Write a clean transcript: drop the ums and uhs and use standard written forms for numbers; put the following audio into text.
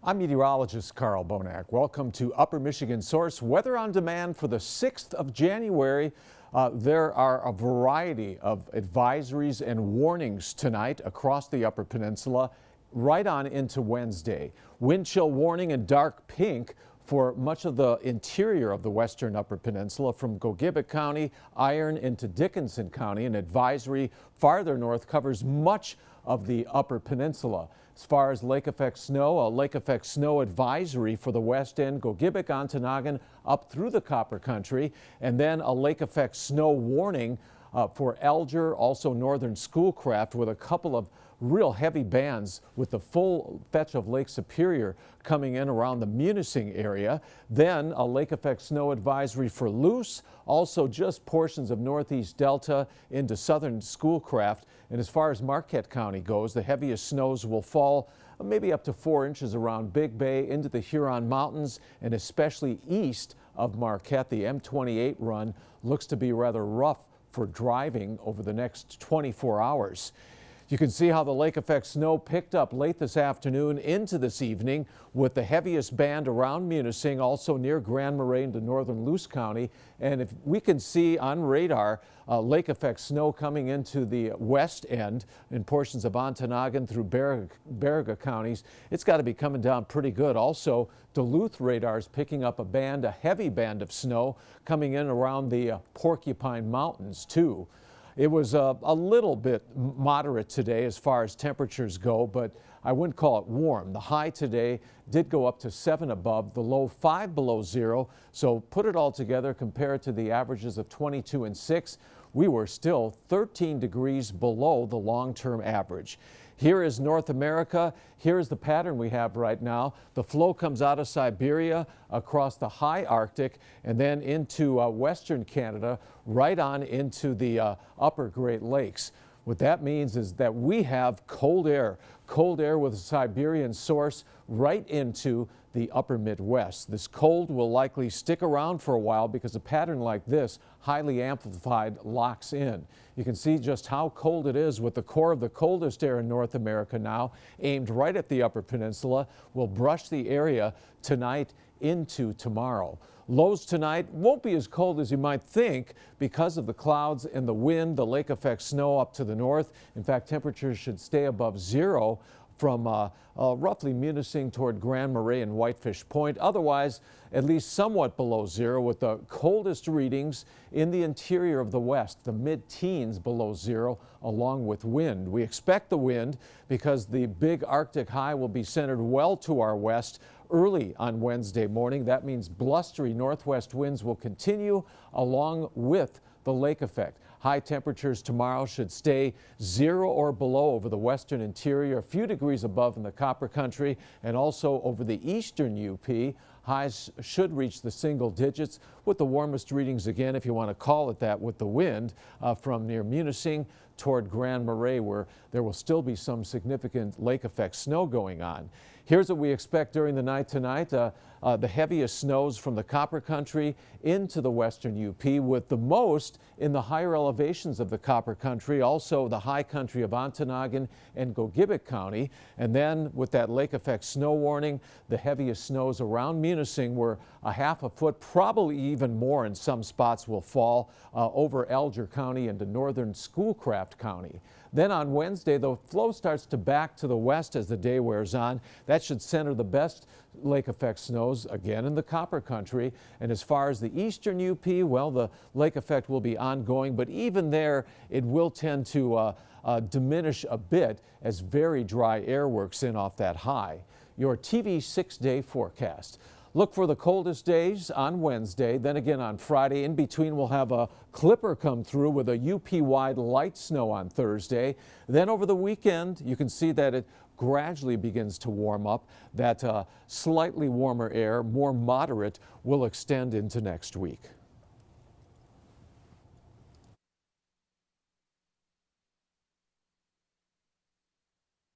I'm meteorologist Carl Bonak. Welcome to Upper Michigan Source Weather on Demand for the 6th of January. There are a variety of advisories and warnings tonight across the Upper Peninsula, right on into Wednesday. Wind chill warning in dark pink for much of the interior of the western Upper Peninsula from Gogebic County, Iron into Dickinson County. An advisory farther north covers much of the Upper Peninsula. As far as lake effect snow, a lake effect snow advisory for the west end, Gogebic, Ontonagon, up through the Copper Country, and then a lake effect snow warning for Alger, also northern Schoolcraft, with a couple of real heavy bands with the full fetch of Lake Superior coming in around the Munising area. Then a lake effect snow advisory for Luce, also just portions of northeast Delta into southern Schoolcraft. And as far as Marquette County goes, the heaviest snows will fall maybe up to 4 inches around Big Bay into the Huron Mountains, and especially east of Marquette. The M28 run looks to be rather rough for driving over the next 24 hours. You can see how the lake effect snow picked up late this afternoon into this evening, with the heaviest band around Munising, also near Grand Marais into northern Luce County. And if we can see on radar lake effect snow coming into the west end in portions of Ontonagon through Baraga counties, it's got to be coming down pretty good. Also, Duluth radars picking up a heavy band of snow coming in around the Porcupine Mountains too. It was a little bit moderate today as far as temperatures go, but I wouldn't call it warm. The high today did go up to 7 above, the low 5 below zero. So put it all together, compare it to the averages of 22 and 6. We were still 13 degrees below the long-term average. Here is North America. Here's the pattern we have right now. The flow comes out of Siberia across the high Arctic and then into western Canada, right on into the upper Great Lakes. What that means is that we have cold air with a Siberian source right into the upper Midwest. This cold will likely stick around for a while because a pattern like this, highly amplified, locks in. You can see just how cold it is with the core of the coldest air in North America now aimed right at the Upper Peninsula. Will brush the area tonight into tomorrow. Lows tonight won't be as cold as you might think because of the clouds and the wind, the lake effect snow up to the north. In fact, temperatures should stay above zero from roughly Munising toward Grand Marais and Whitefish Point. Otherwise, at least somewhat below zero, with the coldest readings in the interior of the west, the mid-teens below zero, along with wind. We expect the wind because the big Arctic high will be centered well to our west early on Wednesday morning. That means blustery northwest winds will continue along with the lake effect. High temperatures tomorrow should stay 0 or below over the western interior, a few degrees above in the Copper Country, and also over the eastern UP. Highs should reach the single digits, with the warmest readings again, if you want to call it that, with the wind from near Munising toward Grand Marais, where there will still be some significant lake effect snow going on. Here's what we expect during the night tonight. The heaviest snows from the Copper Country into the western UP, with the most in the higher elevations of the Copper Country, also the high country of Ontonagon and Gogebic County. And then with that lake effect snow warning, the heaviest snows around Munising, where a half a foot, probably even more in some spots, will fall over Alger County into northern Schoolcraft County. Then on Wednesday, the flow starts to back to the west as the day wears on. That should center the best lake effect snows again in the Copper Country. And as far as the eastern UP, well, the lake effect will be ongoing, but even there it will tend to diminish a bit as very dry air works in off that high. Your TV 6-day forecast. Look for the coldest days on Wednesday, then again on Friday. In between, we'll have a clipper come through with a UP-wide light snow on Thursday. Then over the weekend, you can see that it gradually begins to warm up. That slightly warmer air, more moderate, will extend into next week.